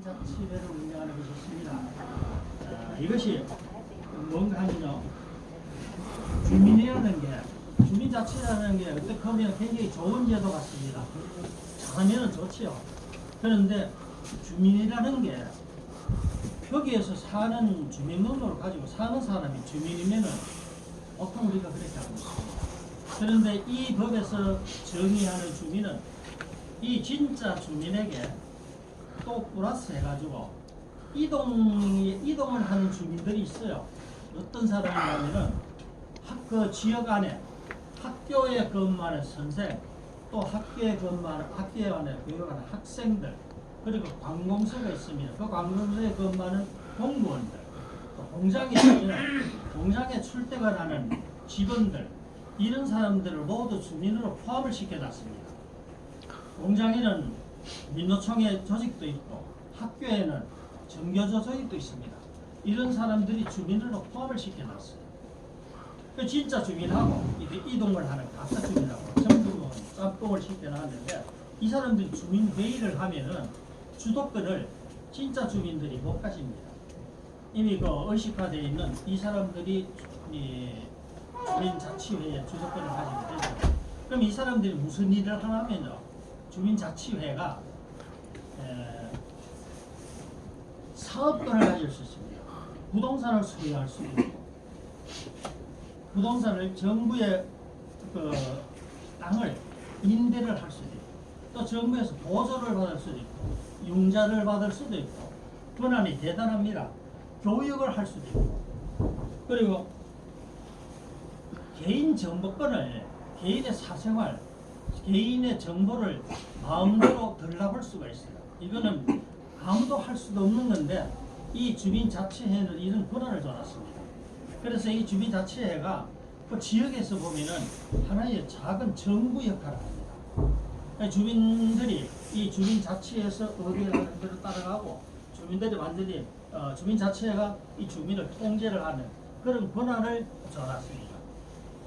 주민자치회를 운영하는 것이 있습니다. 이것이 뭔가 하면요, 주민이라는 게, 주민자치라는 게 어떻게 보면 굉장히 좋은 제도 같습니다. 잘하면 좋지요. 그런데 주민이라는 게 표기에서 사는 주민번호를 가지고 사는 사람이 주민이면은 보통 우리가 그렇게 알고 있습니다. 그런데 이 법에서 정의하는 주민은 이 진짜 주민에게 또 플러스 해가지고 이동을 하는 주민들이 있어요. 어떤 사람이냐면은 그 지역 안에 학교에 근무하는 선생, 또 학교에 안에 교육하는 학생들, 그리고 관공서가 있습니다. 그 관공서에 근무하는 공무원들, 또 공장에 있으면 공장에 출퇴근하는 직원들, 이런 사람들을 모두 주민으로 포함을 시켜놨습니다. 공장에는 민노총의 조직도 있고 학교에는 정교조 조직도 있습니다. 이런 사람들이 주민으로 포함을 시켜놨어요. 그 진짜 주민하고 이동을 하는 가짜 주민하고 전부 짬뽕을 시켜놨는데, 이 사람들이 주민 회의를 하면은 주도권을 진짜 주민들이 못 가집니다. 이미 그 의식화되어 있는 이 사람들이 주민자치회의 주도권을 가지게 되죠. 그럼 이 사람들이 무슨 일을 하냐면요, 주민자치회가 사업권을 가질 수 있습니다. 부동산을 소유할 수 있고, 부동산을 정부의 그 땅을 임대를 할 수도 있고, 또 정부에서 보조를 받을 수도 있고, 융자를 받을 수도 있고, 권한이 대단합니다. 교육을 할 수도 있고, 그리고 개인 정보권을, 개인의 사생활, 개인의 정보를 마음대로 들락할 수가 있어요. 이거는 아무도 할 수도 없는 건데, 이 주민자치회는 이런 권한을 줘놨습니다. 그래서 이 주민자치회가 그 지역에서 보면은 하나의 작은 정부 역할을 합니다. 주민들이 이 주민자치회에서 의뢰하는 대로 따라가고, 주민들이 완전히 주민자치회가 이 주민을 통제를 하는 그런 권한을 줘놨습니다.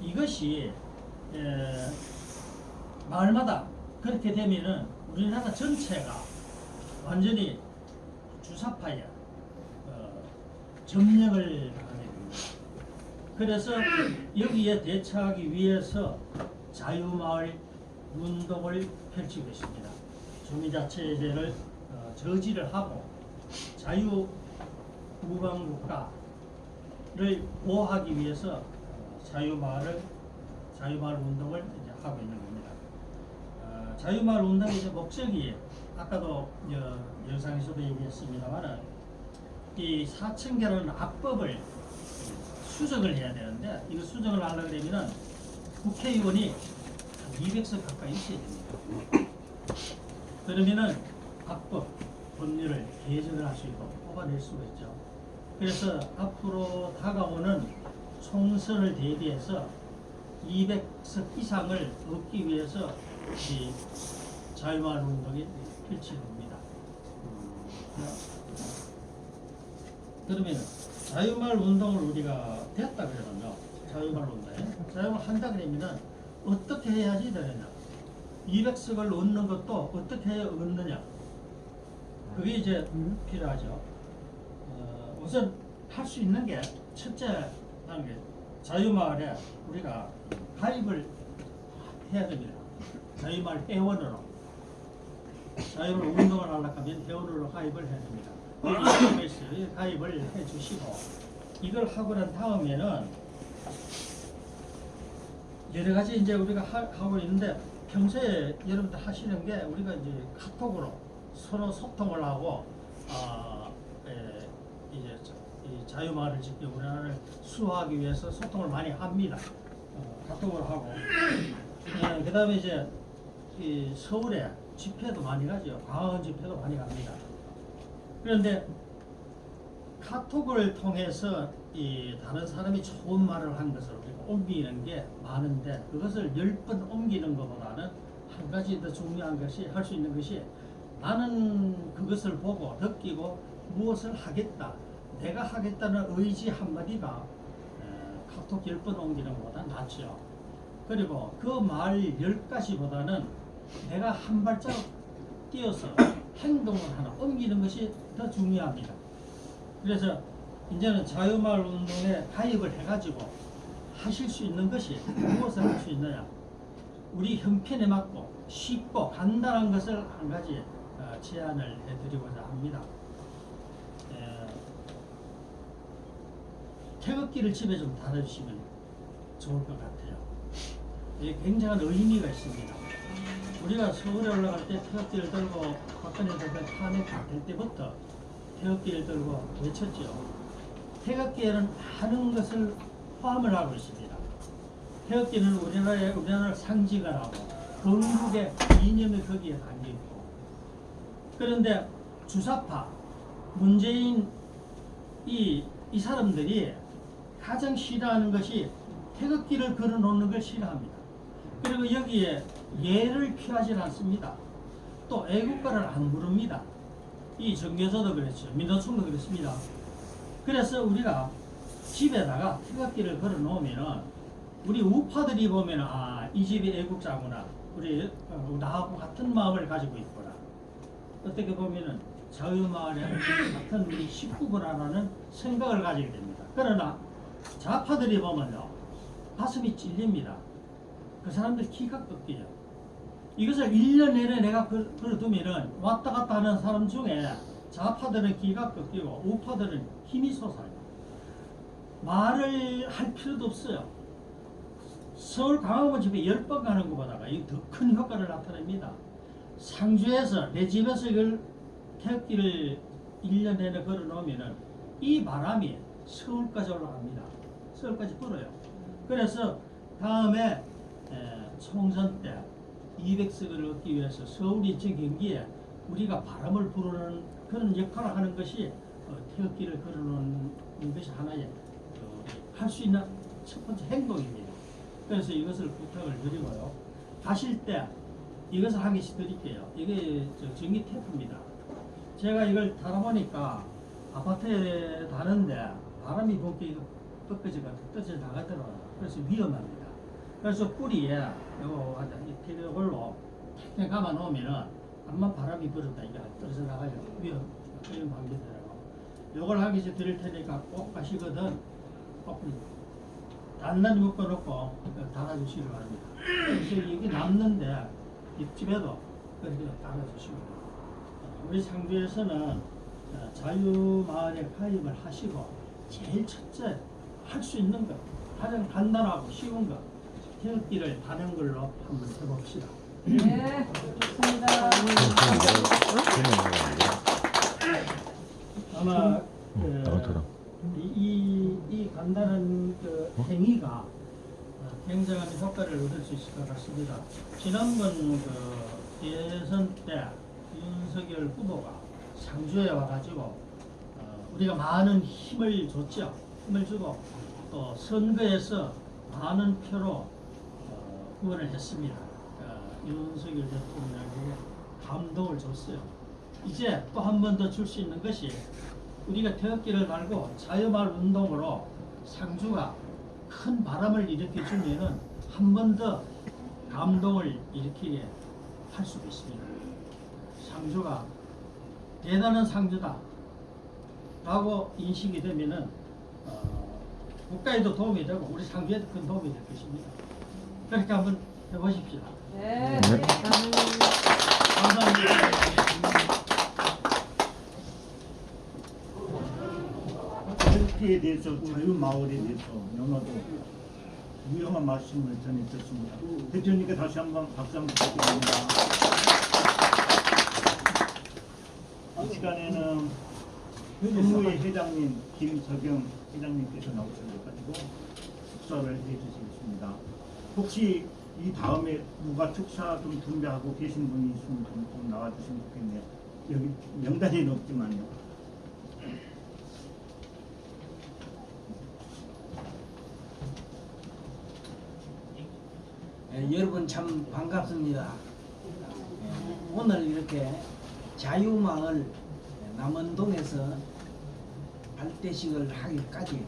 이것이 마을마다 그렇게 되면은 우리나라 전체가 완전히 주사파에 점령을 하게 됩니다. 그래서 여기에 대처하기 위해서 자유마을 운동을 펼치고 있습니다. 주민자치제를 저지를 하고 자유무방국가를 보호하기 위해서 자유마을 운동을 이제 하고 있는 겁니다. 자유마을 운동의 이제 목적이 아까도 영상에서도 얘기했습니다만은, 이 4,000개라는 악법을 수정을 해야 되는데, 이거 수정을 하려고 그러면은 국회의원이 200석 가까이 있어야 됩니다. 그러면은 악법, 법률을 개정을 할 수 있고 뽑아낼 수가 있죠. 그래서 앞으로 다가오는 총선을 대비해서 200석 이상을 얻기 위해서 이 자유마을 운동이 펼쳐집니다. 그러면 자유마을 운동을 우리가 됐다 그러면요, 자유마을 한다 그러면은 어떻게 해야지 되느냐, 200석을 얻는 것도 어떻게 해야 얻느냐, 그게 이제 필요하죠. 우선 할 수 있는 게, 첫째 단계, 자유마을에 우리가 가입을 해야 됩니다. 자유마을 회원으로, 자유마을 운동을 하려고 하면 회원으로 가입을 해야 됩니다. 여기 가입을 해 주시고, 이걸 하고 난 다음에는 여러 가지 이제 우리가 하고 있는데, 평소에 여러분들 하시는 게, 우리가 이제 카톡으로 서로 소통을 하고, 이제 이 자유마을을 지켜 우리나라를 수호하기 위해서 소통을 많이 합니다. 카톡으로 하고, 그 다음에 이제 이 서울에 집회도 많이 가죠. 광화문 집회도 많이 갑니다. 그런데 카톡을 통해서 이 다른 사람이 좋은 말을 한 것을 우리가 옮기는 게 많은데, 그것을 10번 옮기는 것보다는 한 가지 더 중요한 것이, 할 수 있는 것이, 나는 그것을 보고 느끼고 무엇을 하겠다, 내가 하겠다는 의지 한마디가 카톡 10번 옮기는 것보다 낫죠. 그리고 그 말 10가지보다는 내가 한 발자국 뛰어서 행동을 하나 옮기는 것이 더 중요합니다. 그래서 이제는 자유마을 운동에 가입을 해가지고 하실 수 있는 것이 무엇을 할 수 있느냐? 우리 형편에 맞고 쉽고 간단한 것을 한 가지 제안을 해드리고자 합니다. 태극기를 집에 좀 달아주시면 좋을 것 같아요. 이게 굉장한 의미가 있습니다. 우리가 서울에 올라갈 때 태극기를 들고 박근혜 대통령 탄핵될 때부터 태극기를 들고 외쳤죠. 태극기에는 많은 것을 포함을 하고 있습니다. 태극기는 우리나라를 상징을 하고 건국의 이념이 거기에 담겨 있고, 그런데 주사파 문재인 이 사람들이 가장 싫어하는 것이 태극기를 걸어놓는 걸 싫어합니다. 그리고 여기에 예를 피하지 않습니다. 또 애국가를 안 부릅니다. 이 정교조도 그랬죠. 민노총도 그랬습니다. 그래서 우리가 집에다가 태극기를 걸어 놓으면은 우리 우파들이 보면은 이 집이 애국자구나, 우리 나하고 같은 마음을 가지고 있구나, 어떻게 보면은 자유마을에 같은 우리 식구구나라는 생각을 가지게 됩니다. 그러나 좌파들이 보면요, 가슴이 찔립니다. 그 사람들 기가 꺾여요. 이것을 1년 내내 내가 걸어두면은 왔다 갔다 하는 사람 중에 좌파들은 기가 꺾이고 우파들은 힘이 솟아요. 말을 할 필요도 없어요. 서울 광화문 집에 10번 가는 것보다가 더 큰 효과를 나타냅니다. 상주에서 내 집에서 이걸 태극기를 1년 내내 걸어 놓으면은 이 바람이 서울까지 올라갑니다. 서울까지 불어요. 그래서 다음에 총선 때 200석을 얻기 위해서 서울 인천 경기에 우리가 바람을 부르는 그런 역할을 하는 것이 태극기를 걸어놓는 것이 하나의 할 수 있는 첫 번째 행동입니다. 그래서 이것을 부탁을 드리고요. 가실 때 이것을 한 개씩 드릴게요. 이게 전기 테이프입니다. 제가 이걸 달아보니까 아파트에 다는데 바람이 불게 꺾어지가 떠져 나가더라고요. 그래서 위험합니다. 그래서 뿌리에 이걸로 탱탱 감아 놓으면은 암만 바람이 불었다 이게 떨어져 나가요. 위험합니다라고. 요걸 한 개씩 드릴 테니까 꼭 가시거든 꼭 단단히 묶어놓고 달아주시기 바랍니다. 그래서 이게 남는데 집에도 그렇게 달아주시고, 우리 상주에서는 자유마을에 가입을 하시고 제일 첫째 할 수 있는 것, 가장 간단하고 쉬운 것, 태극기를 다는 걸로 한번 해봅시다. 네, 좋습니다. 아마 이 간단한 행위가 굉장한 효과를 얻을 수 있을 것 같습니다. 지난번 대선 때 윤석열 후보가 상주에 와가지고 우리가 많은 힘을 줬죠. 힘을 주고 또 선거에서 많은 표로 후원을 했습니다. 윤석열 대통령에게 감동을 줬어요. 이제 또 한 번 더 줄 수 있는 것이 우리가 태극기를 달고 자유마을 운동으로 상주가 큰 바람을 일으켜 주면은 한 번 더 감동을 일으키게 할 수도 있습니다. 상주가 대단한 상주다 라고 인식이 되면은 국가에도 도움이 되고 우리 상주에도 큰 도움이 될 것입니다. 그렇게 한번 해보십시오. 네. 감사합니다. 태극기에 대해서 자유마을에 대해서 너무나도 유용한 말씀을 전해주셨습니다. 대표님께 다시 한번 박수 한번 부탁드립니다. 이 시간에는 국무회 회장님 김석영 회장님께서 나오셔가지고 축사를 해주시겠습니다. 혹시 이 다음에 누가 축사 좀 준비하고 계신 분이 있으면 좀 나와주시면 좋겠네요. 여기 명단에는 없지만요. 여러분 참 반갑습니다. 오늘 이렇게 자유마을 남원동에서 발대식을 하기까지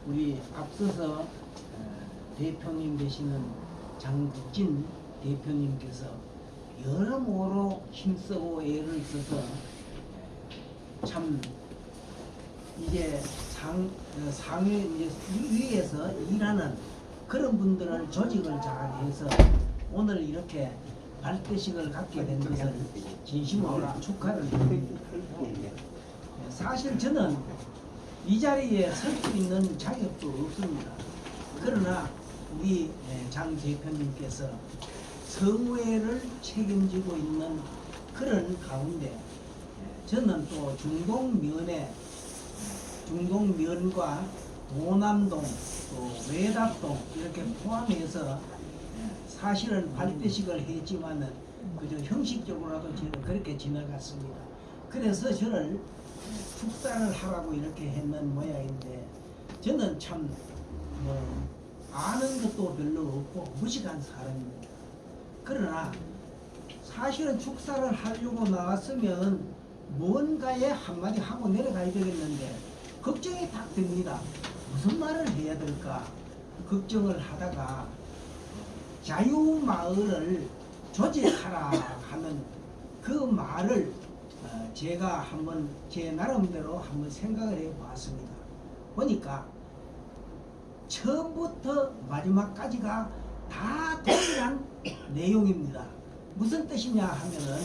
우리 앞서서 대표님 되시는 장국진 대표님께서 여러모로 힘쓰고 애를 써서 참 이제 상위 이제 위에서 일하는 그런 분들을 조직을 잘 해서 오늘 이렇게 발대식을 갖게 된 것을 진심으로 축하를 드립니다. 사실 저는 이 자리에 설 수 있는 자격도 없습니다. 그러나 우리 장 대표님께서 성회를 책임지고 있는 그런 가운데 저는 또 중동면과 도남동 또 외답동 이렇게 포함해서 사실은 발대식을 했지만은 그저 형식적으로라도 저는 그렇게 지나갔습니다. 그래서 저를 축사를 하라고 이렇게 했는 모양인데 저는 참 아는 것도 별로 없고 무식한 사람입니다. 그러나 사실은 축사를 하려고 나왔으면 뭔가에 한마디 하고 내려가야 되겠는데 걱정이 딱 듭니다. 무슨 말을 해야 될까 걱정을 하다가 자유마을을 조직하라 하는 그 말을 제가 한번 제 나름대로 한번 생각을 해 보았습니다. 보니까 처음부터 마지막까지가 다 동일한 내용입니다. 무슨 뜻이냐 하면은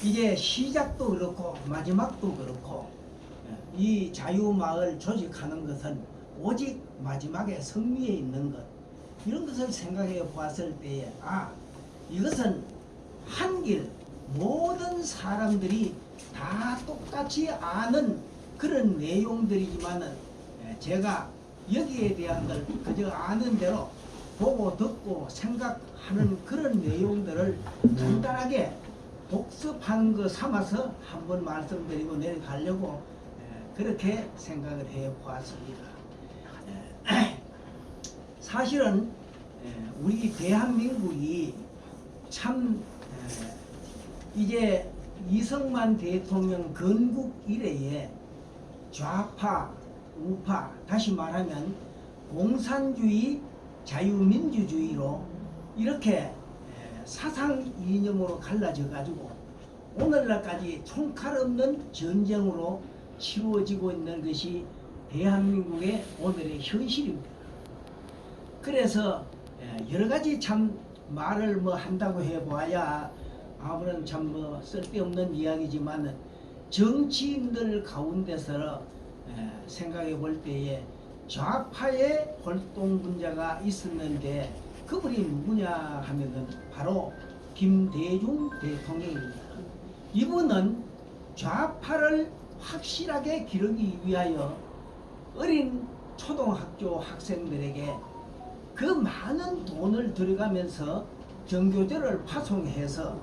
이제 시작도 그렇고 마지막도 그렇고 이 자유마을 조직하는 것은 오직 마지막에 성미에 있는 것 이런 것을 생각해 보았을 때에 이것은 한길 모든 사람들이 다 똑같이 아는 그런 내용들이지만은 제가 여기에 대한 걸 그저 아는 대로 보고 듣고 생각하는 그런 내용들을 간단하게 복습한 거 삼아서 한번 말씀드리고 내려가려고 그렇게 생각을 해 보았습니다. 사실은 우리 대한민국이 참 이제 이승만 대통령 건국 이래에 좌파, 우파, 다시 말하면 공산주의, 자유민주주의로 이렇게 사상 이념으로 갈라져 가지고 오늘날까지 총칼 없는 전쟁으로 치루어지고 있는 것이 대한민국의 오늘의 현실입니다. 그래서 여러 가지 참 말을 한다고 해봐야 아무런 참 쓸데없는 이야기지만은 정치인들 가운데서 생각해 볼 때에 좌파의 활동 분자가 있었는데 그분이 누구냐 하면은 바로 김대중 대통령입니다. 이분은 좌파를 확실하게 기르기 위하여 어린 초등학교 학생들에게 그 많은 돈을 들여가면서 정교조를 파송해서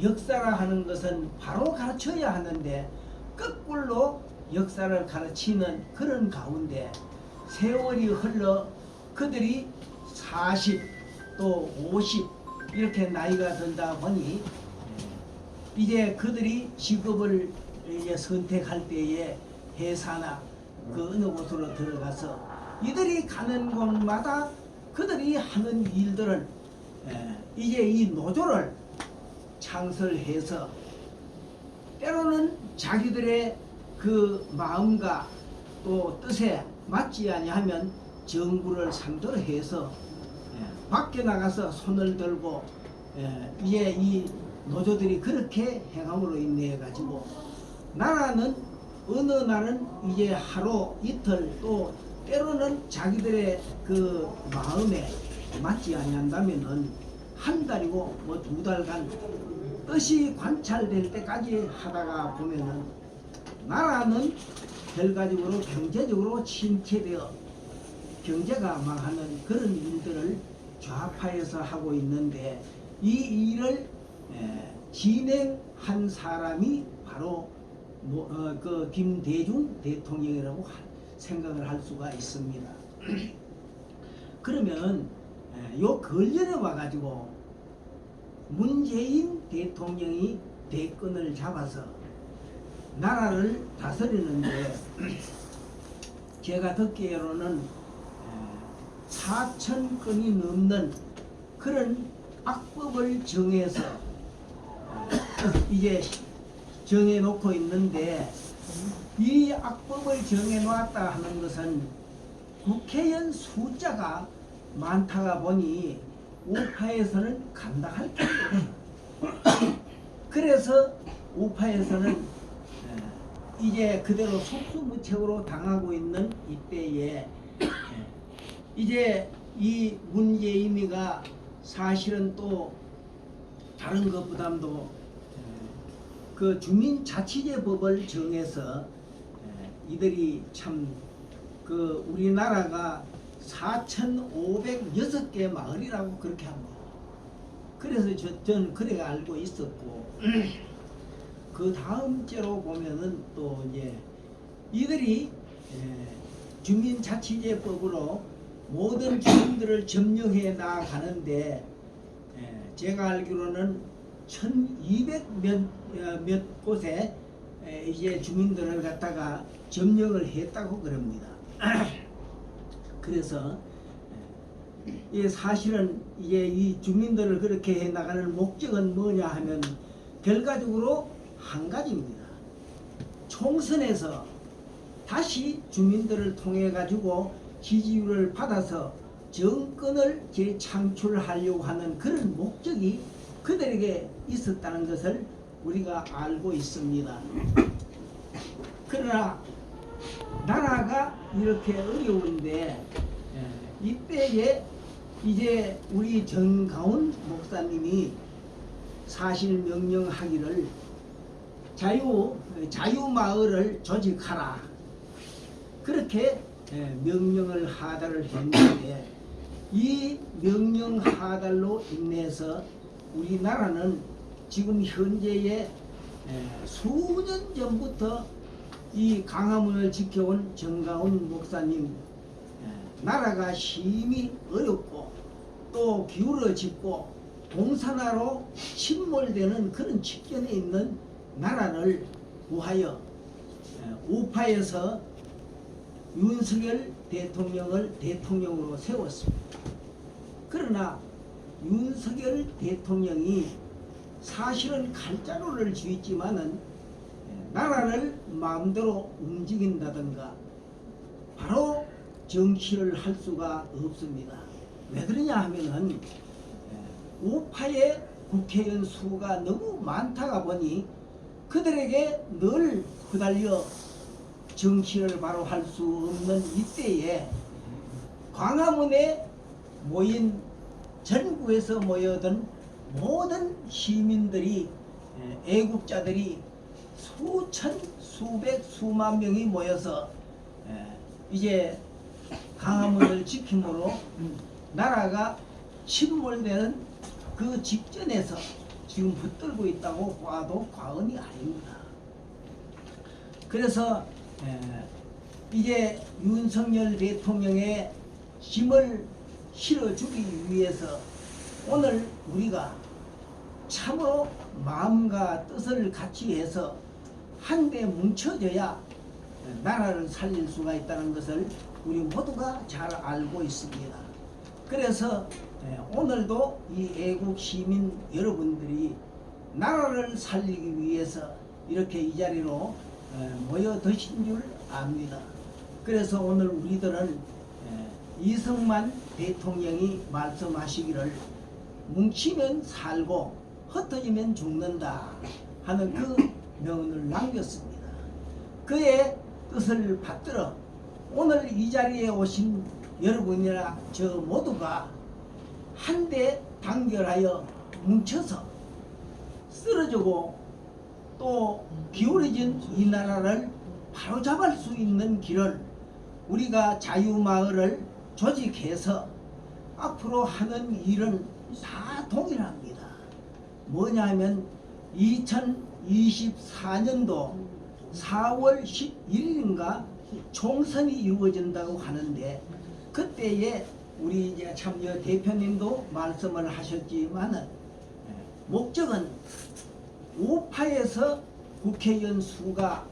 역사라 하는 것은 바로 가르쳐야 하는데 거꾸로 역사를 가르치는 그런 가운데 세월이 흘러 그들이 40 또 50 이렇게 나이가 든다 보니 이제 그들이 직업을 이제 선택할 때에 회사나 그 어느 곳으로 들어가서 이들이 가는 곳마다 그들이 하는 일들은 이제 이 노조를 창설해서 때로는 자기들의 그 마음과 또 뜻에 맞지 아니하면 정부를 상대로 해서 밖에 나가서 손을 들고 이제 이 노조들이 그렇게 행함으로 인해 가지고 나라는 어느 날은 이제 하루 이틀 또 때로는 자기들의 그 마음에 맞지 아니한다면은 한 달이고 두 달간 뜻이 관찰될 때까지 하다가 보면은 나라는 결과적으로 경제적으로 침체되어 경제가 망하는 그런 일들을 좌파에서 하고 있는데 이 일을 진행한 사람이 바로 그 김대중 대통령이라고 생각을 할 수가 있습니다. 그러면 요 근련에 와가지고 문재인 대통령이 대권을 잡아서 나라를 다스리는데 제가 듣기로는 4,000건이 넘는 그런 악법을 정해서 이제 정해놓고 있는데, 이 악법을 정해놓았다 하는 것은 국회의원 숫자가 많다가 보니 우파에서는 감당할 게 없어요. 그래서 우파에서는 이제 그대로 속수무책으로 당하고 있는 이때에 이제 이 문재임이가 사실은 또 다른 것보다도 그 주민자치제법을 정해서 이들이 참 그 우리나라가 4,506개 마을이라고 그렇게 합니다. 그래서 저는 그래가 알고 있었고, 그 다음째로 보면은 또 이제 이들이 주민자치제법으로 모든 주민들을 점령해 나가는데, 제가 알기로는 1,200 몇 곳에 이제 주민들을 갖다가 점령을 했다고 그럽니다. 그래서 사실은 이제 이 주민들을 그렇게 해 나가는 목적은 뭐냐 하면 결과적으로 한 가지입니다. 총선에서 다시 주민들을 통해 가지고 지지율을 받아서 정권을 재창출하려고 하는 그런 목적이 그들에게 있었다는 것을 우리가 알고 있습니다. 그러나 나라가 이렇게 어려운데 이때에 이제 우리 정가운 목사님이 사실 명령하기를 자유마을을 조직하라, 그렇게 명령을 하달을 했는데, 이 명령 하달로 인해서 우리나라는 지금 현재의 수년 전부터 이 강화문을 지켜온 정가운 목사님, 나라가 심히 어렵고 또 기울어지고 공산화로 침몰되는 그런 직전에 있는 나라를 구하여 우파에서 윤석열 대통령을 대통령으로 세웠습니다. 그러나 윤석열 대통령이 사실은 칼자루를 쥐었지만은 나라를 마음대로 움직인다든가 바로 정치를 할 수가 없습니다. 왜 그러냐 하면은 우파의 국회의원 수가 너무 많다가 보니 그들에게 늘 후달려 정치를 바로 할 수 없는 이때에 광화문에 모인 전국에서 모여든 모든 시민들이, 애국자들이 수천, 수백, 수만 명이 모여서 이제 강화문을 지킴으로 나라가 침몰되는 그 직전에서 지금 붙들고 있다고 봐도 과언이 아닙니다. 그래서 이제 윤석열 대통령의 힘을 실어주기 위해서 오늘 우리가 참으로 마음과 뜻을 같이 해서 한데 뭉쳐져야 나라를 살릴 수가 있다는 것을 우리 모두가 잘 알고 있습니다. 그래서 오늘도 이 애국 시민 여러분들이 나라를 살리기 위해서 이렇게 이 자리로 모여드신 줄 압니다. 그래서 오늘 우리들은 이승만 대통령이 말씀하시기를 뭉치면 살고 흩어지면 죽는다 하는 그 명언을 남겼습니다. 그의 뜻을 받들어 오늘 이 자리에 오신 여러분이나 저 모두가 한데 단결하여 뭉쳐서 쓰러지고 또 기울어진 이 나라를 바로잡을 수 있는 길을 우리가 자유마을을 조직해서 앞으로 하는 일은 다 동일합니다. 뭐냐 하면 2024년도 4월 11일인가 총선이 이루어진다고 하는데, 그때에 우리 이제 참여 대표님도 말씀을 하셨지만은 목적은 우파에서 국회의원 수가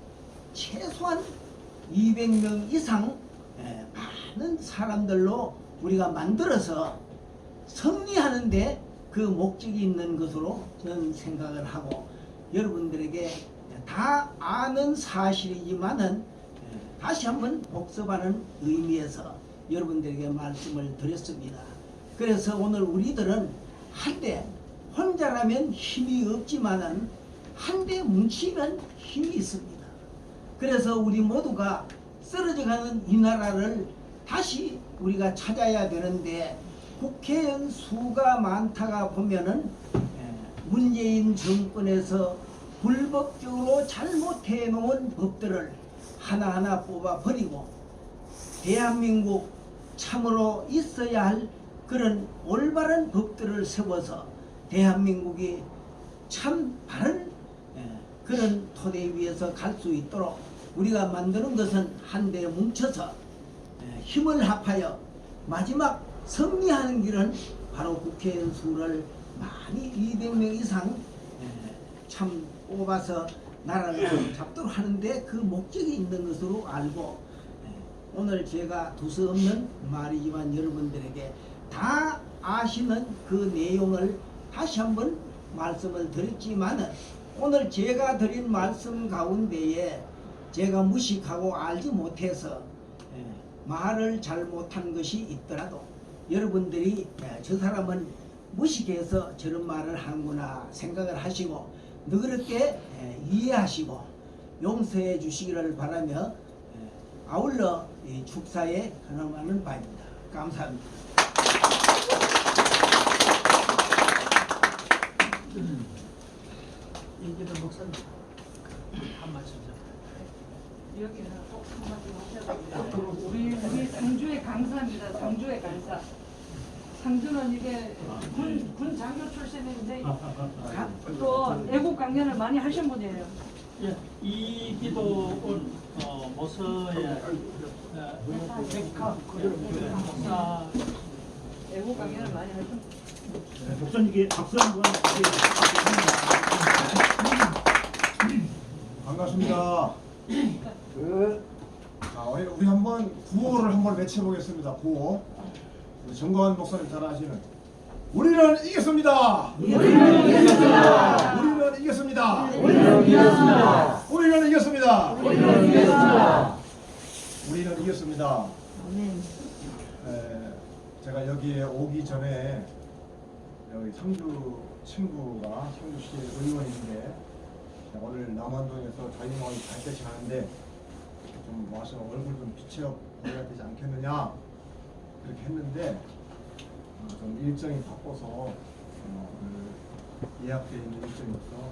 최소한 200명 이상 많은 사람들로 우리가 만들어서 승리하는데 그 목적이 있는 것으로 저는 생각을 하고 여러분들에게 다 아는 사실이지만은 다시 한번 복습하는 의미에서 여러분들에게 말씀을 드렸습니다. 그래서 오늘 우리들은 한때 혼자라면 힘이 없지만은 한데 뭉치면 힘이 있습니다. 그래서 우리 모두가 쓰러져가는 이 나라를 다시 우리가 찾아야 되는데 국회의원 수가 많다가 보면은 문재인 정권에서 불법적으로 잘못해 놓은 법들을 하나하나 뽑아 버리고 대한민국 참으로 있어야 할 그런 올바른 법들을 세워서 대한민국이 참 바른 그런 토대 위에서 갈 수 있도록 우리가 만드는 것은 한데 뭉쳐서 힘을 합하여 마지막 승리하는 길은 바로 국회의원 수를 많이 200명 이상 참 뽑아서 나라를 잡도록 하는데 그 목적이 있는 것으로 알고 오늘 제가 두서없는 말이지만 여러분들에게 다 아시는 그 내용을 다시 한번 말씀을 드렸지만은 오늘 제가 드린 말씀 가운데에 제가 무식하고 알지 못해서 말을 잘못한 것이 있더라도 여러분들이 저 사람은 무식해서 저런 말을 하는구나 생각을 하시고 너그럽게 이해하시고 용서해 주시기를 바라며 아울러 축사에 근엄하는 바입니다. 감사합니다. 이기도 목사님 한 말씀 좀. 여기는 꼭 한마디 하셔야 됩니다. 우리 상주의 강사입니다. 상주의 강사. 상주는 이게 군 장교 출신인데 또 애국 강연을 많이 하신 분이에요. 예, 이 기도는 모서의 백합 목사 애국 강연을 많이 하신 분. 목사님께 박수 한번 반갑습니다. 자, 우리 한번 구호를 한번 외쳐보겠습니다. 구호. 우리 정광환 목사님 잘 아시는 우리는 이겼습니다. 우리는 이겼습니다. 우리는 이겼습니다. 우리는 이겼습니다. 우리는 이겼습니다. 우리는 이겼습니다. 우리는 이겼습니다. 아멘. 제가 여기에 오기 전에 여기 상주 친구가 상주시 의원인데 오늘 남한동에서 자유마을 발대식 하는데 좀 와서 얼굴 좀 비춰보아야 되지 않겠느냐 그렇게 했는데 좀 일정이 바빠서 그 예약되어 있는 일정이어서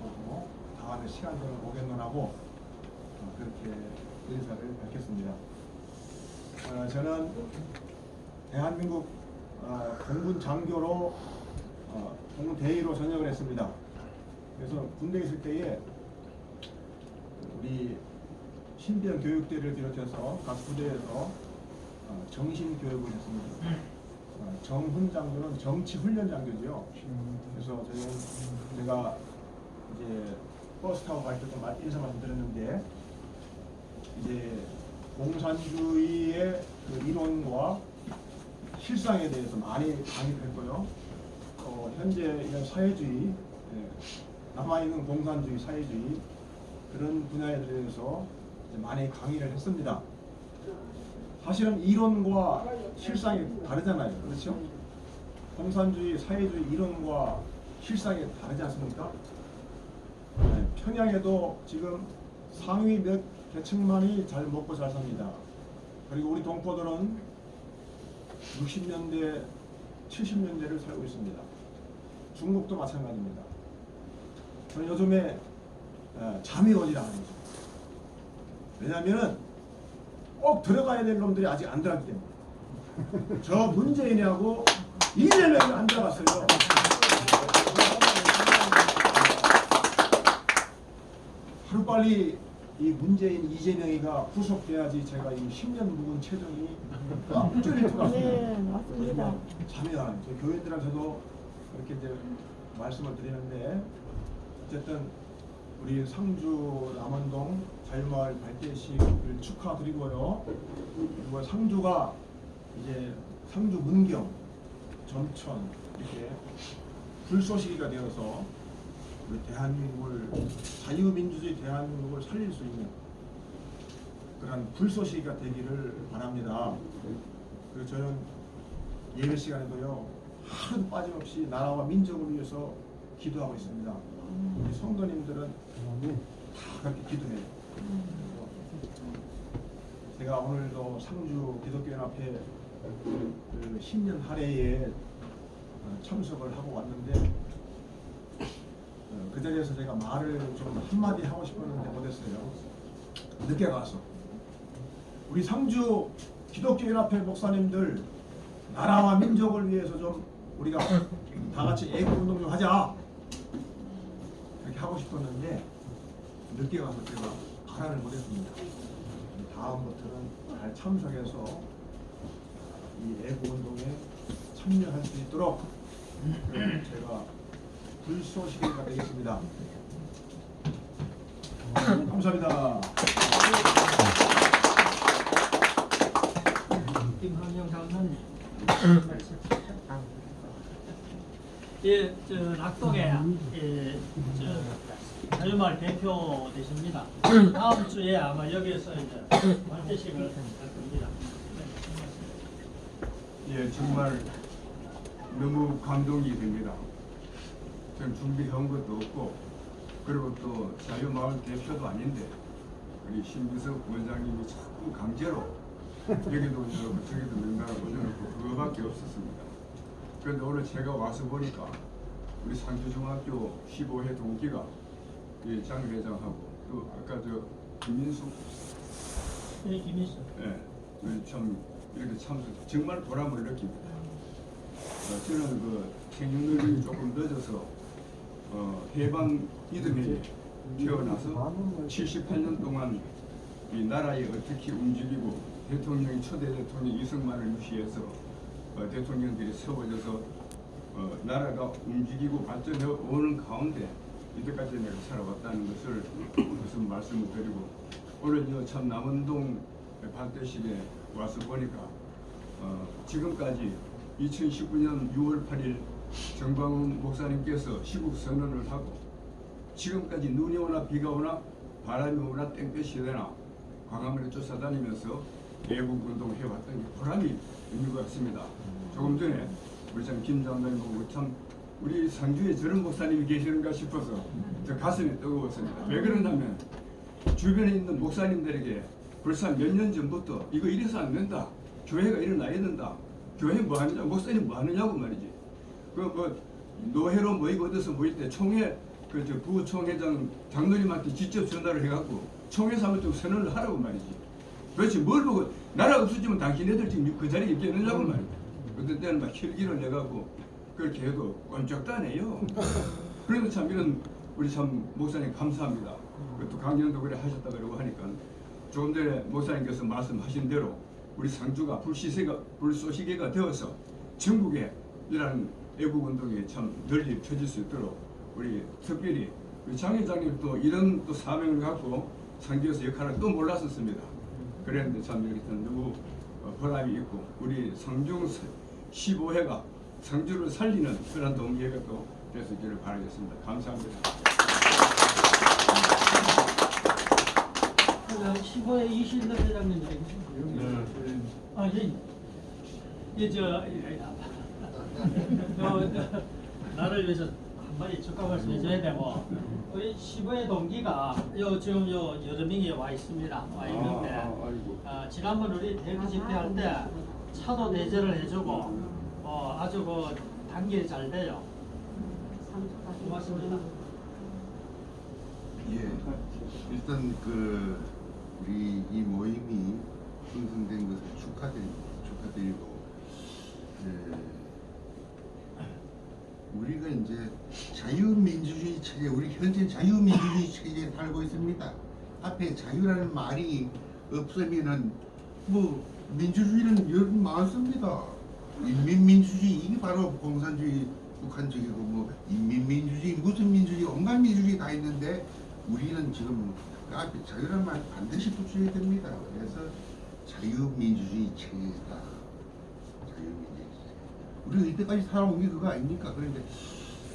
보고 다음에 시간 되면 오겠노라고 그렇게 의사를 밝혔습니다. 저는 대한민국 공군 장교로 공군 대위로 전역을 했습니다. 그래서 군대에 있을 때에 우리 신병 교육대를 비롯해서 각 부대에서 정신 교육을 했습니다. 정훈 장교는 정치 훈련 장교죠. 그래서 제가 이제 버스 타고 갈 때 좀 인사 말씀드렸는데 이제 공산주의의 그 이론과 실상에 대해서 많이 강의를 했고요. 현재 이런 사회주의, 남아있는 공산주의, 사회주의 그런 분야에 대해서 많이 강의를 했습니다. 사실은 이론과 실상이 다르잖아요. 그렇죠? 공산주의, 사회주의 이론과 실상이 다르지 않습니까? 평양에도 지금 상위 몇 계층만이 잘 먹고 잘 삽니다. 그리고 우리 동포들은 60년대, 70년대를 살고 있습니다. 중국도 마찬가지입니다. 저는 요즘에 잠이 오지라 하는 거죠. 왜냐하면은 꼭 들어가야 될 놈들이 아직 안 들어갔기 때문에. 저 문재인하고 이재명이 안 들어갔어요. 하루빨리 이 문재인, 이재명이가 구속돼야지 제가 이 10년 묵은 체중이 쫙 줄일 것 같습니다. 네, 맞습니다. 잠이 안 와요. 저희 교인들한테도 이렇게 이제 말씀을 드리는데 어쨌든 우리 상주 남원동 자유마을 발대식을 축하드리고요. 그리고 상주가 이제 상주 문경, 점천, 이렇게 불쏘시개가 되어서 우리 대한민국을 자유민주주의 대한민국을 살릴 수 있는 그런 불쏘시개가 되기를 바랍니다. 그리고 저는 예배 시간에도요 하루도 빠짐없이 나라와 민족을 위해서 기도하고 있습니다. 우리 성도님들은 다 그렇게 기도해요. 제가 오늘도 상주 기독교연합회 그 신년 할애에 참석을 하고 왔는데 그 자리에서 제가 말을 좀 한마디 하고 싶었는데 못했어요. 늦게 가서 우리 상주 기독교연합회 목사님들 나라와 민족을 위해서 좀 우리가 다 같이 애국운동 좀 하자 이렇게 하고 싶었는데 늦게 가서 제가 발언을 못했습니다. 다음부터는 잘 참석해서 이 애국운동에 참여할 수 있도록 제가 불쏘시개가 되겠습니다. 감사합니다. 김학영 장로님. 예, 저 낙동에 자유마을 대표 되십니다. 다음 주에 아마 여기에서 이제 발대식을 할 겁니다. 예, 정말 너무 감동이 됩니다. 전 준비한 것도 없고, 그리고 또 자유마을 대표도 아닌데 우리 신비석 원장님이 자꾸 강제로 여기도 올려놓고 저기도 명단을 올려놓고 그거밖에 없었습니다. 그런데 오늘 제가 와서 보니까 우리 상주중학교 15회 동기가 이 장 회장하고 또 아까 저 김민숙 네, 김인수. 예, 참 이렇게 참석 정말 보람을 느낍니다. 저는 그 생육연령이 조금 늦어서 해방 이듬해 태어나서 78년 동안 이 나라에 어떻게 움직이고 대통령이 초대 대통령 이승만을 무시해서 대통령들이 세워져서 나라가 움직이고 발전해 오는 가운데 이때까지 내가 살아왔다는 것을 무슨 말씀을 드리고 오늘 참 남원동 발대식에 와서 보니까 지금까지 2019년 6월 8일 정광훈 목사님께서 시국 선언을 하고 지금까지 눈이 오나 비가 오나 바람이 오나 땡볕이 되나 광화문에 쫓아다니면서 애국운동 해왔던 보람이 있는 것 같습니다. 조금 전에 우리 참 김 장로님 보고 참 우리 상주에 저런 목사님이 계시는가 싶어서 저 가슴이 뜨거웠습니다. 왜 그러냐면 주변에 있는 목사님들에게 벌써 몇 년 전부터 이거 이래서 안 된다. 교회가 일어나야 된다. 교회 뭐 하느냐, 목사님 뭐 하느냐고 말이지. 그 뭐 노회로 모이고 어디서 모일 때 총회 그 저 부총회장 장로님한테 직접 전화를 해갖고 총회에서 한번 좀 선언을 하라고 말이지. 그렇지 뭘 보고 나라 없어지면 당신네들 지금 그 자리에 있겠느냐고 말이지. 그때 때는 막 혈기를 내갖고 그렇게 해도 꼼짝도 안 해요. 그래도 참 이런 우리 참 목사님 감사합니다. 또 강연도 그래 하셨다 그러고 하니까 조금 전에 목사님께서 말씀하신 대로 우리 상주가 불쏘시개가 되어서 전국에 이러한 애국운동이 참 널리 펴질 수 있도록 우리 특별히 우리 장 회장님도 이런 또 사명을 갖고 상주에서 역할을 또 몰랐었습니다. 그랬는데 참 이렇게 너무 보람이 있고 우리 상중 15회가 상주를 살리는 그런 동기가 또 되시기를 바라겠습니다. 감사합니다. 15회 이신덕 회장님 되겠습니다. 아, 나를 위해서 한마디 축하 말씀 해줘야 되고 우리 15회 동기가 지금 여러 명이 와 있습니다. 와 있는데 지난번 우리 대구 집회할 때 차도 대접을 해주고 아주 그 단결이 잘 돼요. 고맙습니다. 예, 일단 우리 이 모임이 형성된 것을 축하드리고 우리가 이제 자유민주주의 체제, 우리 현재 자유민주주의 체제에 살고 있습니다. 앞에 자유라는 말이 없으면은 뭐 민주주의는 여러 많습니다. 인민민주주의 이게 바로 공산주의, 북한적이고 뭐 인민민주주의, 무슨 민주주의, 온갖 민주주의 다 있는데 우리는 지금 그 앞에 자유라는 말 반드시 붙여야 됩니다. 그래서 자유민주주의 체제다. 자유민주주의 체제. 우리 이때까지 살아온 게 그거 아닙니까? 그런데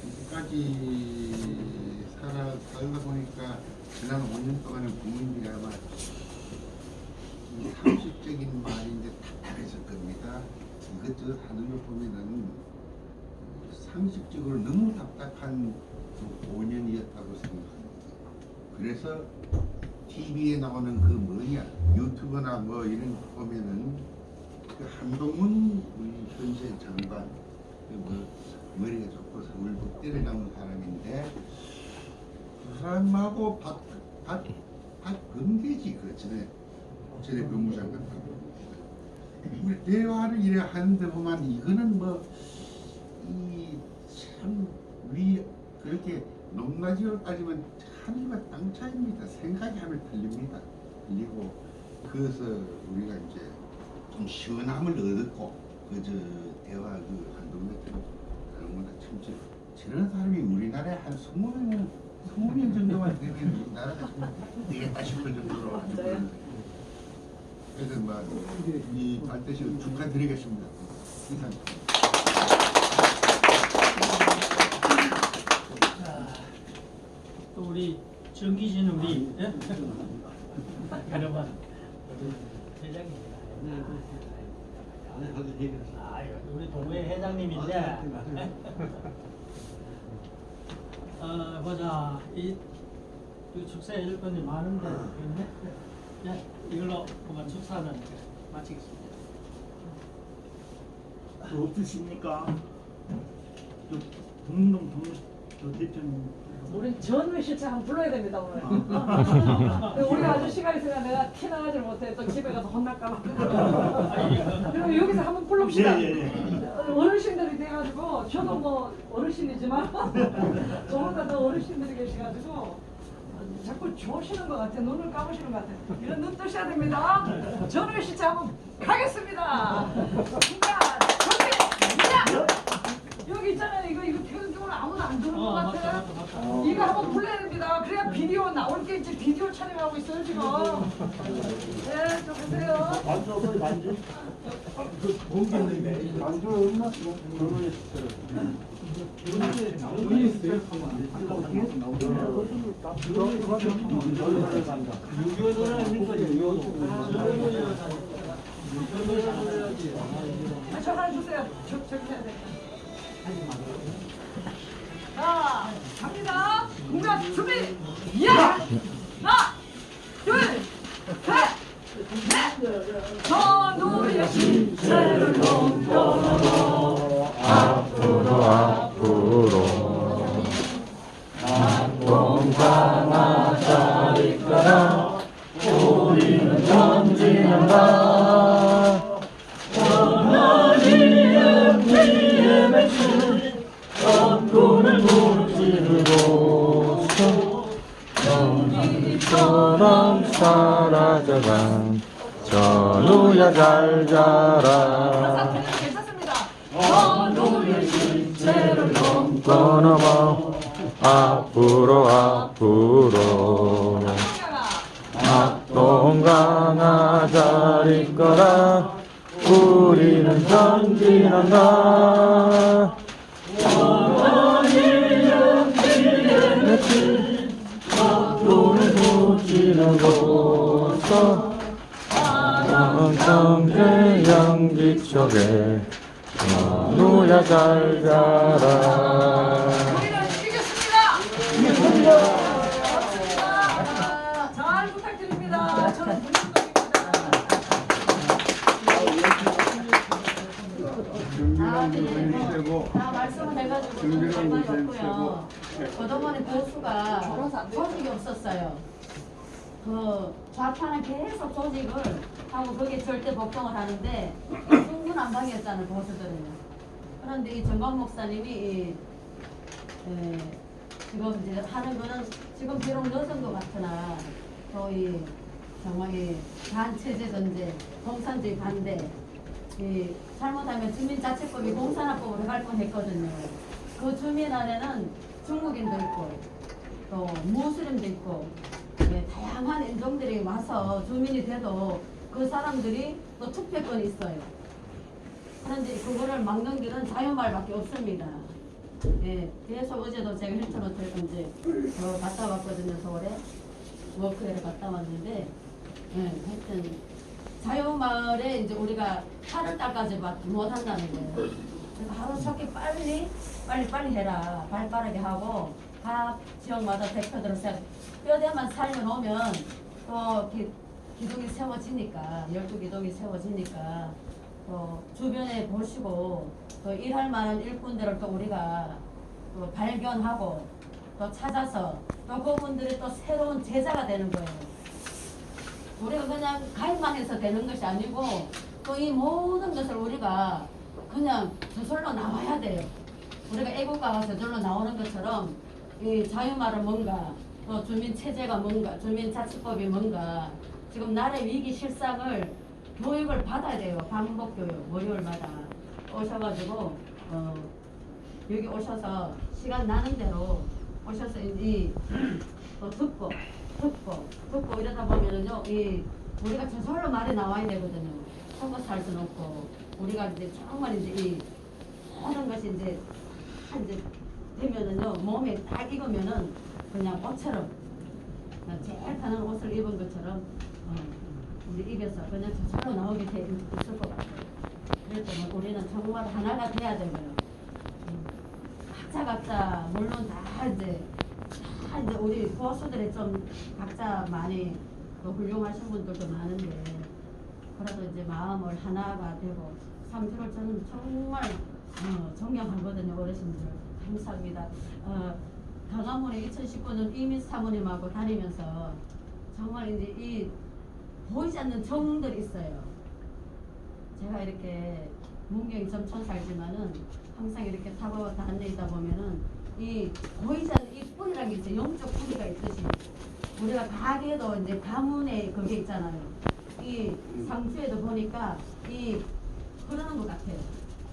이때까지 살다 보니까 지난 5년 동안에 국민들이 아마 이 상식적인 말인데 답답해질 겁니다. 이것저것 하는 거 보면은 상식적으로 너무 답답한 5년이었다고 생각합니다. 그래서 TV에 나오는 그 뭐냐 유튜브나 뭐 이런 거 보면은 그 한동훈 우리 현재 장관 뭐 머리가 좋고 서울도 때려나온 사람인데 그 사람하고 박범계지 그 전에 법무장관 우리 대화를 이래 하는데 보면 이거는 뭐 이 참 우리 그렇게 높낮이로 따지면 하늘과 땅 차이입니다. 생각이 하면 틀립니다. 틀리고 그래서 우리가 이제 좀 시원함을 얻었고 그저 대화 그 한동훈 하는 거나 참 저런 사람이 우리나라에 한 20명 정도만 되면 우리나라가 좀 되겠다 싶을 정도로 아주 그래서 막이 발대시 축하드리겠습니다. 이상입니다. 또 우리 정기진 우리 여러분 회장님입니다. 우리 동호회 회장님인데 보자 이 축사 일꾼이 많은데 이걸로 그만 축사는 마치겠습니다. 또 없으십니까? 동동 대표님. 우리 전회 실장 한번 불러야 됩니다 오늘. 우리가 아주 시간이 있으니까 내가 티 나가질 못해 또 집에 가서 혼날까봐. 그럼 여기서 한번 불러봅시다. 예. 어르신들이 돼가지고 저도 뭐 어르신이지만 저보다 더 어르신들이 계셔가지고 자꾸 좋으시는 것 같아. 눈을 감으시는 것 같아. 이런 눈 뜨셔야 됩니다. 전회 실장 한번 가겠습니다. 그러니까 여기 있잖아요. 이거 표현적으로 아무도 안 듣는 것 같아. 이거 한번 불러야 됩니다. 그래야 비디오 나올 게 이제 비디오 촬영하고 있어요 지금. 네, 좀 보세요. 만주. 저 하나 주세요. 저기 해야 돼. 자, 갑니다. 공작 준비. 야! 하나, 둘, 셋, 넷. 전우의 신세를 넘겨 앞으로 공장아 자리 거라 우리는 전진한다 원하지는 피에 맺힌 전군을 무찌르고서 연기처럼 사라져간 전우야 잘 자라 괜찮습니다. 전우의 신세를 넘어 앞으로 낙동강아 잘 있거라 우리는 전진한다 원하는 길에 맺힌 전군을 무찌는 곳서 성대 연기 속에 전우야 잘 자라 우리는 이겼습니다. 잘 부탁드립니다. 저는 다 말씀을 해가지고 저는 상관이 없고요. 저번에 보수가 조직이 없었어요. 그 좌파는 계속 조직을 하고 거기에 절대 복종을 하는데 중구난방이었잖아요 보수들은. 그런데 이 정광 목사님이 지금 이제 하는 거는 지금 비록 늦은 것 같으나 거의 정말 반체제 전제, 공산주의 반대. 잘못하면 주민자치법이 공산화법으로 갈 뻔했거든요. 그 주민 안에는 중국인도 있고 또 무슬림도 있고 다양한 인종들이 와서 주민이 돼도 그 사람들이 또 투표권이 있어요. 그런데 그거를 막는 길은 자유말밖에 없습니다. 예, 계속 어제도 제가 힐트로트 이제 갔다 왔거든요. 서울에 워크웨어를 갔다 왔는데, 예, 하여튼 자유마을에 이제 우리가 8월달까지밖에 못 한다는 거예요. 그래서 하루 저기 빨리 해라. 발 빠르게 하고 각 지역마다 대표들을 뼈대만 살려놓으면 또 기둥이 세워지니까 12기둥이 세워지니까 또 주변에 보시고 또 일할 만한 일꾼들을 또 우리가 또 발견하고 또 찾아서 또 그분들이 또 새로운 제자가 되는 거예요. 우리가 그냥 가입만 해서 되는 것이 아니고 또 이 모든 것을 우리가 그냥 저절로 나와야 돼요. 우리가 애국가가 저절로 나오는 것처럼 이 자유말은 뭔가 또 주민체제가 뭔가 주민자치법이 뭔가 지금 나라의 위기 실상을 교육을 받아야 돼요. 반복교육 월요일마다 오셔가지고 여기 오셔서 시간 나는 대로 오셔서 또 듣고 이러다 보면은요 이 우리가 저절로 말이 나와야 되거든요. 속아서 할 수는 없고 우리가 이제 정말 이제 이 모든 것이 이제 되면은요 몸에 딱 익으면은 그냥 옷처럼 제일 편한 옷을 입은 것처럼 우리 입에서 그냥 저절로 나오게 돼 있을 것 같아요. 그랬더니 우리는 정말 하나가 돼야 되고요. 각자 물론 다 이제 우리 보수들이 좀 각자 많이 또 훌륭하신 분들도 많은데 그래도 이제 마음을 하나가 되고 상주를 저는 정말 존경하거든요. 어르신들 감사합니다. 강화문에 2019년 이민 사모님하고 다니면서 정말 이제 이 보이지 않는 정들이 있어요. 제가 이렇게 문경이 점촌 살지만은 항상 이렇게 타고 다니다 보면은 이 보이지 않는 이 뿌리라는 게 이제 영적 뿌리가 있듯이 우리가 가게도 이제 가문에 그게 있잖아요. 이 상주에도 보니까 이 흐르는 것 같아요.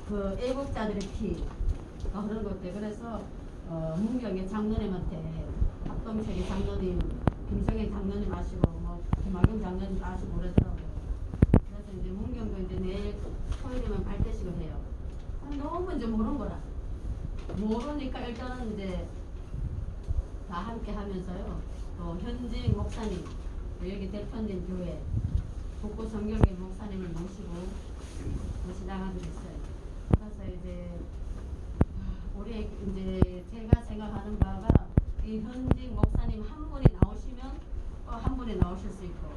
그 애국자들의 피가 흐르는 것 같아요. 그래서 문경의 장로님한테 합동체계 장로님, 김정희 장로님 아시고 뭐 김학용 장로님 아시고 그러더라고요. 그래서 이제 문경도 이제 내일 토요일이면 발대식을 해요. 너무 이제 모르는 거라. 모르니까 일단은 이제 다 함께 하면서요. 또 현직 목사님, 여기 대표님 교회 북구 성경의 목사님을 모시고 나가기로 했어요. 그래서 이제 우리 이제 제가 생각하는 바가 이 현직 목사님 한 분이 나오시면 또 한 분이 나오실 수 있고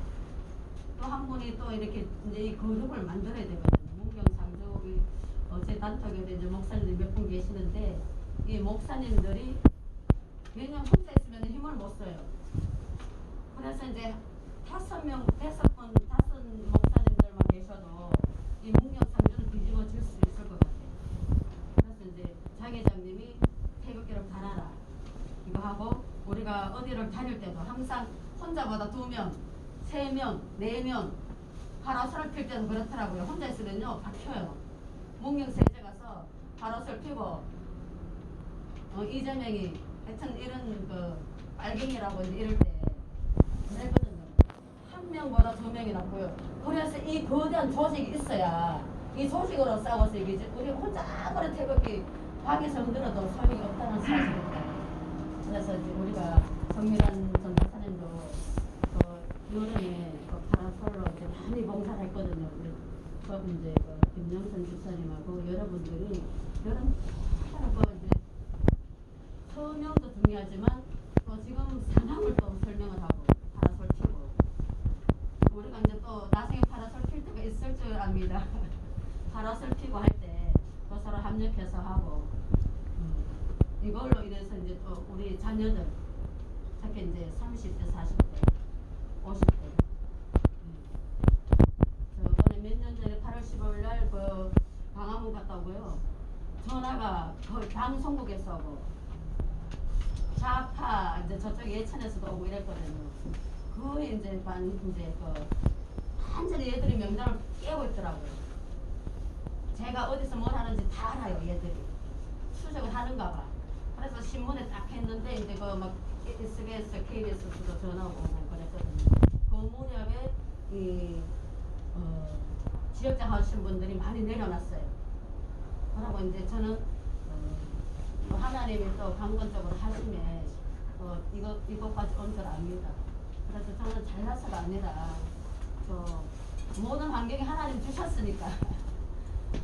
또 한 분이 또 이렇게 이제 이 그룹을 만들어야 되거든요. 문경 상주 제 단톡에도 이제 목사님들 몇 분 계시는데 이 목사님들이 왜냐면 혼자 있으면 힘을 못 써요. 그래서 이제 5분 목사님들만 계셔도 이 문경 상주는 뒤집어질 수 있을 것 같아요. 그래서 이제 장회장님이 태극기를 달아라 이거 하고 우리가 어디를 다닐 때도 항상 혼자보다 2명, 3명, 4명 파라솔을 필 때도 그렇더라고요. 혼자 있으면요 박혀요. 문경 세제 가서 파라솔 피고 이재명이 하여튼 이런 그 빨갱이라고 이럴 때 그랬거든요. 한 명보다 2명이 낫고요. 그래서 이 거대한 조직이 있어야 이 조직으로 싸워서 이기지 우리 혼자 아무리 태극기 방에서 흔들어도 소용이 없다는 사실입니다. 그래서 이제 우리가 정밀한 전도사님도 여름에 파라솔로 이제 많이 봉사를 했거든요. 이제 김영선 집사님하고 여러분들이 여름 이제 서명도 중요하지만 또 지금 상황을 또 설명을 하고 파라솔 피고 우리가 이제 또 나중에 파라솔 필 때가 있을 줄 압니다. 파라솔 피고 할 때 또 서로 협력해서 하고 이걸로 인해서 이제 또 우리 자녀들 특히 이제 30대, 40대, 50대 저번에 몇 년 전에 8월 15일 날 그 광화문 갔다 오고요. 전화가 거의 방송국에서 오고 좌파 이제 저쪽 예천에서도 오고 이랬거든요. 거의 이제 완전히 얘들이 명단을 깨고 있더라고요. 제가 어디서 뭘 하는지 다 알아요. 얘들이 수색을 하는가 봐. 그래서 신문에 딱 했는데 이제 그 막 SBS, KBS도 전화 오고 그랬거든요. 그 무렵에 이 지역장 하신 분들이 많이 내려놨어요. 그러고 이제 저는 또 하나님이 또 강건적으로 하심에 이것까지 온 줄 압니다. 그래서 저는 잘나서가 아니라 저 모든 환경이 하나님 주셨으니까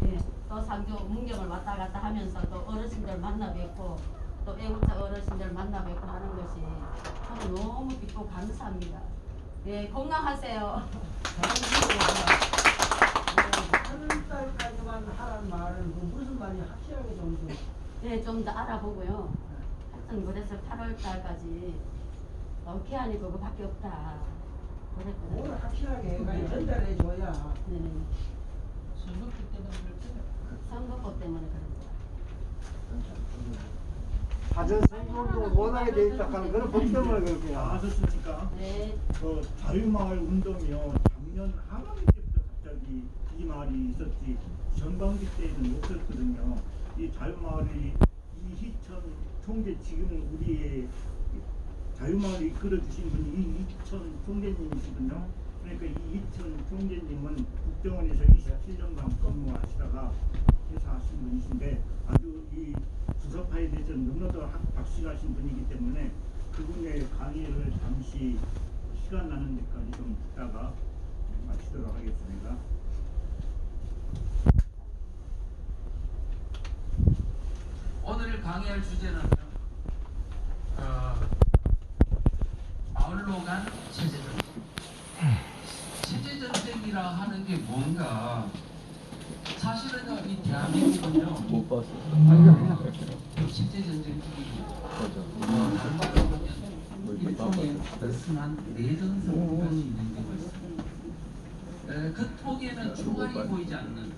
예, 또 상주 문경을 왔다 갔다 하면서 또 어르신들 만나 뵙고 또 애국자 어르신들 만나 뵙고 하는 것이 저는 너무 기쁘고 감사합니다. 예, 건강하세요. 8월달까지만 하라는 말은 그 무슨 말이 확실하게 좀 예, 좀 더 알아보고요. 하여튼 그래서 8월달까지 기한이 그거밖에 없다. 그랬거든요. 오늘 확실하게 전달해 줘야. 네, 선거기 때문에 그랬어요. 선거법 때문에 그런 거야. 사전 선거운동을 못하게 돼 있다 하는 그런 법 때문에 그렇게 하셨으니까 네. 그 자유마을 운동이요 작년 하반기 때부터 갑자기 이 말이 있었지 전반기 때는 없었거든요. 이 자유마을이 이희천 총재 지금 우리의 자유마을을 이끌어 주신 분이 이희천 총재님이시거든요. 그러니까 이희천 총재님은 국정원에서 27년간 근무하시다가 퇴사하신 분이신데 아주 이 주석파에 대해서 너무나도 박식하신 분이기 때문에 그분의 강의를 잠시 시간 나는 데까지 좀 듣다가 마치도록 하겠습니다. 오늘 강의할 주제는 마을로 간 체제전쟁. 체제전쟁이라 하는 게 뭔가 사실은 이 대한민국은요 못 봤어. 체제전쟁이 다른 말로 하면 일종의 느슨한 내전 상태가 진행되고 있습니다. 겉보기에는 총알이 보이지 않는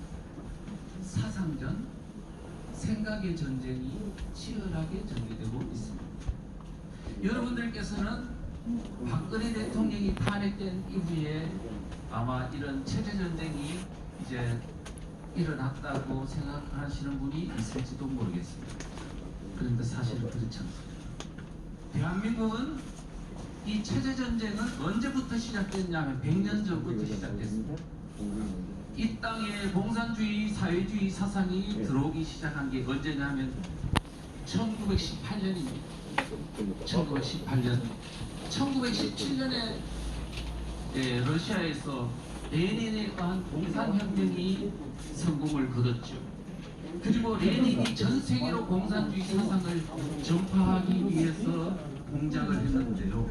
사상전, 생각의 전쟁이 치열하게 전개되고 있습니다. 여러분들께서는 박근혜 대통령이 탄핵된 이후에 아마 이런 체제전쟁이 이제 일어났다고 생각하시는 분이 있을지도 모르겠습니다. 그런데 사실은 그렇지 않습니다. 대한민국은 이 체제전쟁은 언제부터 시작됐냐면 100년 전부터 시작됐습니다. 이 땅에 공산주의, 사회주의 사상이 들어오기 시작한 게 언제냐면 1918년입니다. 1918년. 1917년에 러시아에서 레닌에 의한 공산혁명이 성공을 거뒀죠. 그리고 레닌이 전 세계로 공산주의 사상을 전파하기 위해서 공작을 했는데요.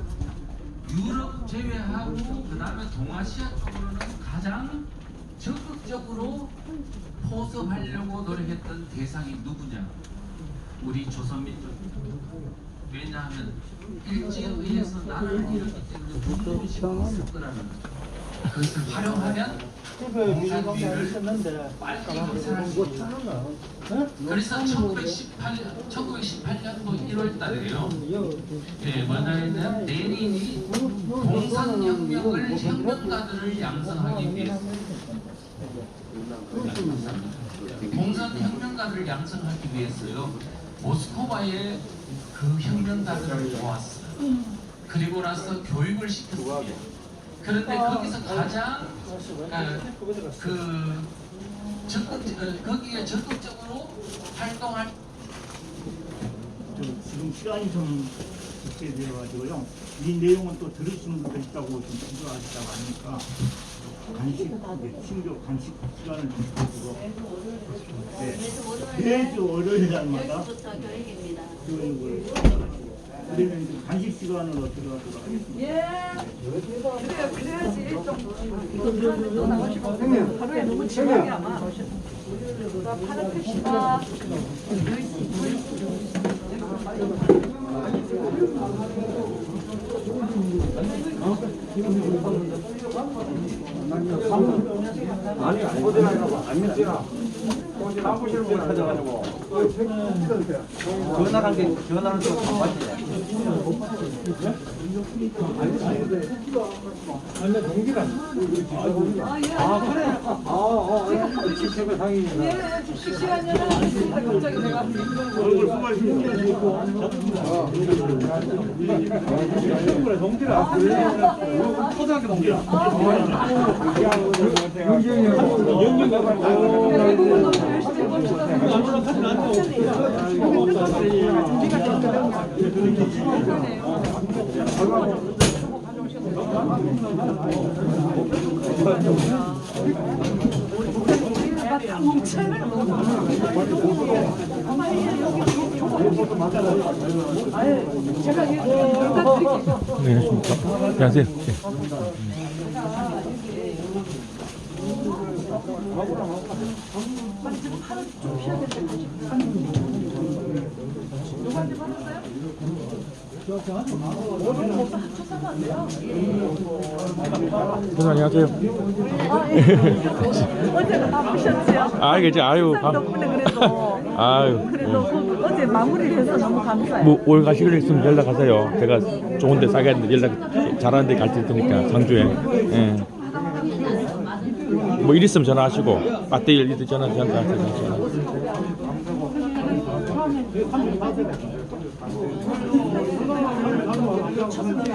유럽 제외하고 그 다음에 동아시아 쪽으로는 가장 적극적으로 포섭하려고 노력했던 대상이 누구냐? 우리 조선민족입니다. 왜냐하면 일제에 의해서 나라를 잃었기 때문에 분노를 있을 거라는 거죠. 그것을 활용하면 공산주의를 빨리 박살할 수 있다. 그래서 1918년도 1월 달에요. 뭐냐면 레닌이 공산혁명을 혁명가들을 양성하기 위해서 공산혁명가들을 양성하기 위해서요. 모스크바에 그 혁명가들을 모았어요. 그리고 나서 교육을 시켰습니다. 그런데 거기서 가장 거기에 적극적으로 활동할 지금 시간이 좀 늦게 되어가지고요. 이 내용은 또 들으시는 분도 있다고 좀 기도하시다고 하니까 친교 간식 시간을 좀 주시고 매주 월요일 날마다 여기부터 교육입니다. 교육을 그러면 이제 간식 시간을 어떻게 하도록 하겠습니다. 예. 그래야지 또 나오시고 하루에 너무 지루하게 아마 파란 표시가 전화한 게 전화는 좀 바빴지. 원래 동기가. 아 그래. 최고 상이구나. 예, 시간이나 갑자기 내가 얼굴 수고하십니다. 그래 동기라. 초등학교 동기라. 제가 부탁드릴게요. 네, 안녕하십니까. 안녕하세요. 누구한테 받았어요? 선생님 안녕하세요. 어제가 바쁘셨지요? 아 이게 이제 아유 덕분에 그래도 아유 어제 마무리를 해서 너무 감사해요. 뭐 올 가시기로 있으면 연락하세요. 제가 좋은데 싸게 하는데 연락 잘하는 데 갈 테니까 상주에. 예. 뭐 일 있으면 전화하시고 배터리 일 전화 저한테 하세요.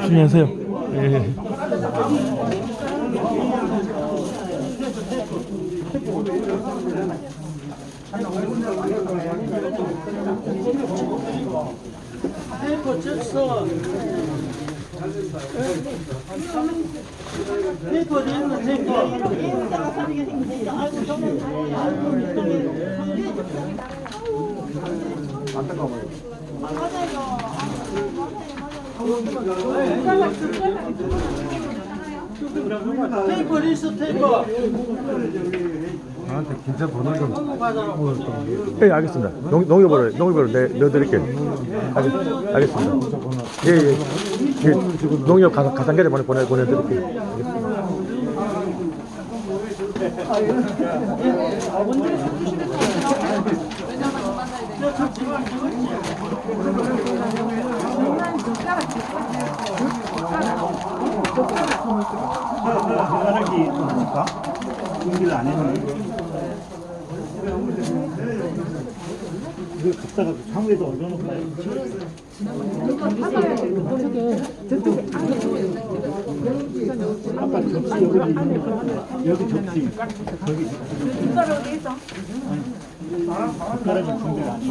안녕하세요. 예. 페이퍼 쳤어. 페이퍼 됐나 페이퍼. 테이퍼 있어 테이퍼. 나한테 진짜 번호 좀. 예, 알겠습니다. 농협으로 넣어드릴게요. 알겠습니다. 예. 농협 가상계를 보내드릴게요. 젓가락이 뭡니까? 공기를 안 했네. 이거 갖다가 상에다 올려놓을까요? 아까 접시 여기 접시 저기 숟가락 어디 있어? 젓가락이 준비가 안 돼.